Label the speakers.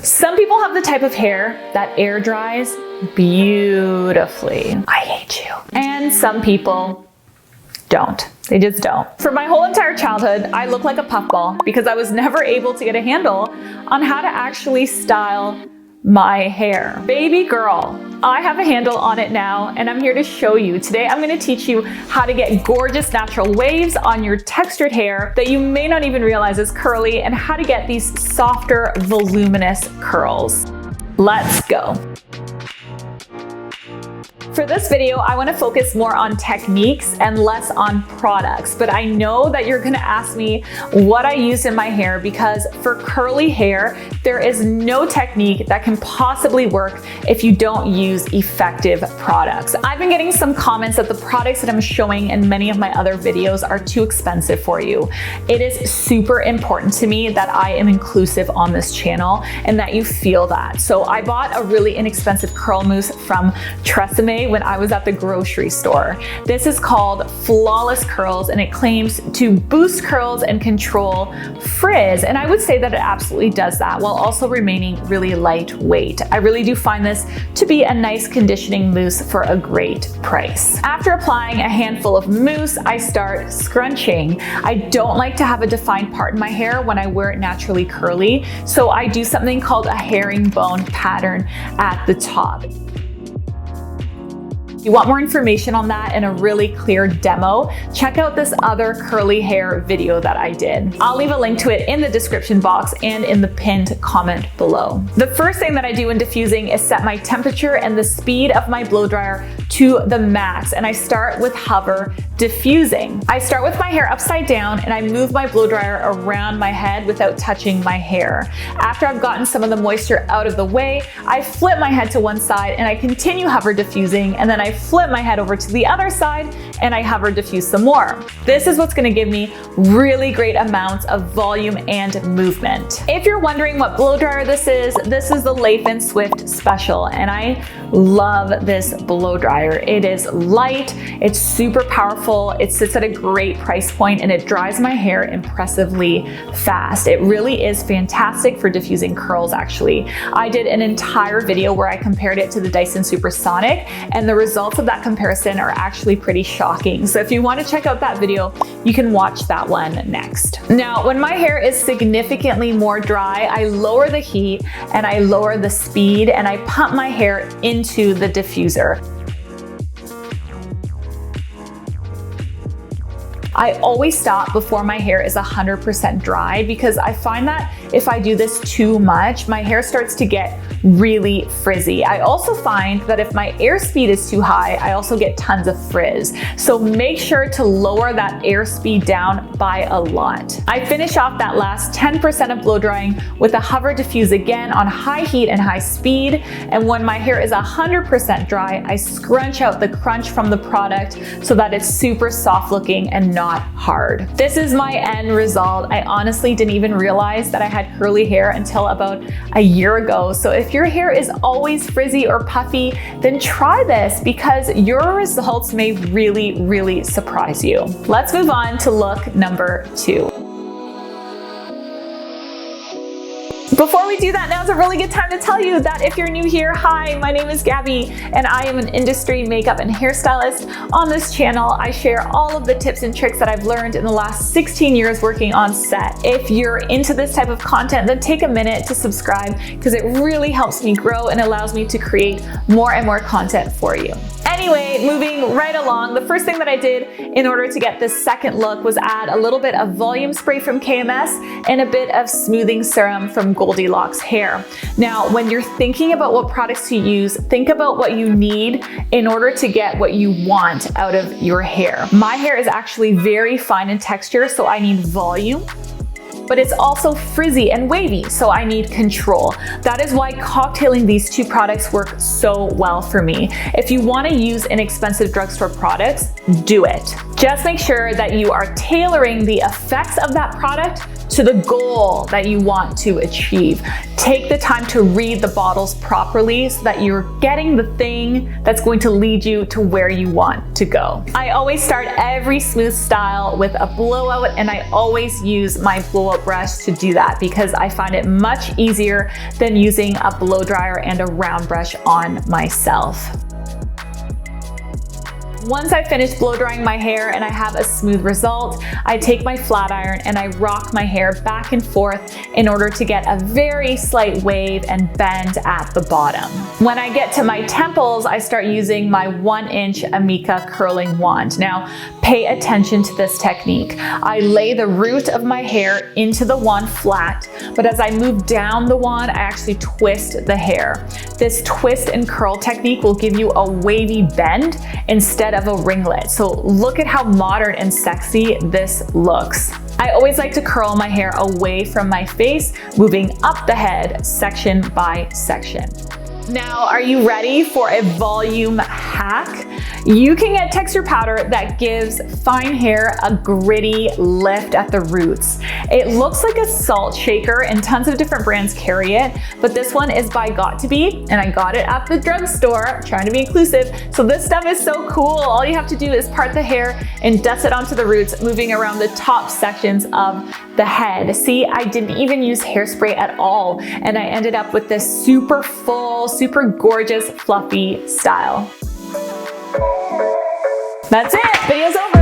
Speaker 1: Some people have the type of hair that air dries beautifully. I hate you. And some people don't. They just don't. For my whole entire childhood, I looked like a puffball because I was never able to get a handle on how to actually style my hair. Baby girl, I have a handle on it now and I'm here to show you. Today I'm going to teach you how to get gorgeous natural waves on your textured hair that you may not even realize is curly, and how to get these softer, voluminous curls. Let's go. For this video, I want to focus more on techniques and less on products, but I know that you're going to ask me what I use in my hair, because for curly hair, there is no technique that can possibly work if you don't use effective products. I've been getting some comments that the products that I'm showing in many of my other videos are too expensive for you. It is super important to me that I am inclusive on this channel and that you feel that. So I bought a really inexpensive curl mousse from Tresemme when I was at the grocery store. This is called Flawless Curls and it claims to boost curls and control frizz. And I would say that it absolutely does that while also remaining really lightweight. I really do find this to be a nice conditioning mousse for a great price. After applying a handful of mousse, I start scrunching. I don't like to have a defined part in my hair when I wear it naturally curly, so I do something called a herringbone pattern at the top. If you want more information on that and a really clear demo, check out this other curly hair video that I did. I'll leave a link to it in the description box and in the pinned comment below. The first thing that I do in diffusing is set my temperature and the speed of my blow dryer to the max, and I start with hover diffusing. I start with my hair upside down and I move my blow dryer around my head without touching my hair. After I've gotten some of the moisture out of the way, I flip my head to one side and I continue hover diffusing, and then I flip my head over to the other side and I hover diffuse some more. This is what's going to give me really great amounts of volume and movement. If you're wondering what blow dryer this is the Lath & Swift Special, and I love this blow dryer. It is light, it's super powerful, it sits at a great price point, and it dries my hair impressively fast. It really is fantastic for diffusing curls actually. I did an entire video where I compared it to the Dyson Supersonic, and the results of that comparison are actually pretty shocking. So if you want to check out that video, you can watch that one next. Now, when my hair is significantly more dry, I lower the heat and I lower the speed and I pump my hair into the diffuser. I always stop before my hair is 100% dry, because I find that if I do this too much, my hair starts to get really frizzy. I also find that if my airspeed is too high, I also get tons of frizz. So make sure to lower that airspeed down by a lot. I finish off that last 10% of blow drying with a hover diffuse again on high heat and high speed. And when my hair is 100% dry, I scrunch out the crunch from the product so that it's super soft looking and not hard. This is my end result. I honestly didn't even realize that I had curly hair until about a year ago. So if your hair is always frizzy or puffy, then try this, because your results may really, really surprise you. Let's move on to look number 2. Before we do that, now's a really good time to tell you that if you're new here, hi, my name is Gabby and I am an industry makeup and hairstylist. On this channel, I share all of the tips and tricks that I've learned in the last 16 years working on set. If you're into this type of content, then take a minute to subscribe, because it really helps me grow and allows me to create more and more content for you. Anyway, moving right along, the first thing that I did in order to get this second look was add a little bit of volume spray from KMS and a bit of smoothing serum from Goldilocks Hair. Now, when you're thinking about what products to use, think about what you need in order to get what you want out of your hair. My hair is actually very fine in texture, so I need volume, but it's also frizzy and wavy, so I need control. That is why cocktailing these two products work so well for me. If you want to use inexpensive drugstore products, do it. Just make sure that you are tailoring the effects of that product to the goal that you want to achieve. Take the time to read the bottles properly so that you're getting the thing that's going to lead you to where you want to go. I always start every smooth style with a blowout, and I always use my blowout brush to do that because I find it much easier than using a blow dryer and a round brush on myself. Once I finish blow drying my hair and I have a smooth result, I take my flat iron and I rock my hair back and forth in order to get a very slight wave and bend at the bottom. When I get to my temples, I start using my 1-inch Amika curling wand. Now, pay attention to this technique. I lay the root of my hair into the wand flat, but as I move down the wand, I actually twist the hair. This twist and curl technique will give you a wavy bend instead of a ringlet. So look at how modern and sexy this looks. I always like to curl my hair away from my face, moving up the head section by section. Now, are you ready for a volume hack? You can get texture powder that gives fine hair a gritty lift at the roots. It looks like a salt shaker and tons of different brands carry it, but this one is by Got2b and I got it at the drugstore, trying to be inclusive. So this stuff is so cool. All you have to do is part the hair and dust it onto the roots, moving around the top sections of the head. See, I didn't even use hairspray at all, and I ended up with this super full, super gorgeous, fluffy style. That's it, video's over.